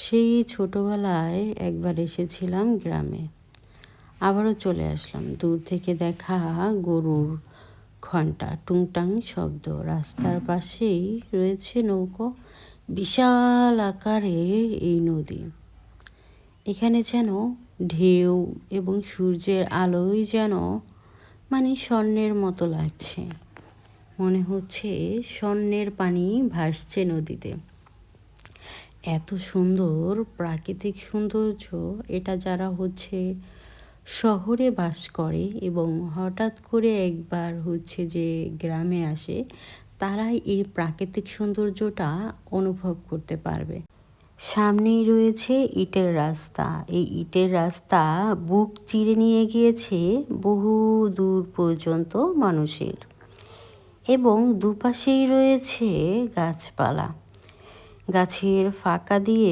সেই ছোটবেলায় একবার এসেছিলাম গ্রামে, আবারও চলে আসলাম। দূর থেকে দেখা গরুর ঘণ্টা টুংটাং শব্দ, রাস্তার পাশেই রয়েছে নৌকো, বিশাল আকারের এই নদী। এখানে যেন ঢেউ এবং সূর্যের আলোয় যেন স্বর্ণের মতো লাগছে। মনে হচ্ছে স্বর্ণের পানি ভাসছে নদীতে। এত সুন্দর প্রাকৃতিক সৌন্দর্য, এটা যারা শহরে বাস করে এবং হঠাৎ করে একবার যে গ্রামে আসে, তারাই এই প্রাকৃতিক সৌন্দর্যটা অনুভব করতে পারবে। সামনেই রয়েছে ইটের রাস্তা। এই ইটের রাস্তা বুক চিরে নিয়ে গিয়েছে বহু দূর পর্যন্ত মানুষের, এবং দুপাশেই রয়েছে গাছপালা। গাছের ফাঁকা দিয়ে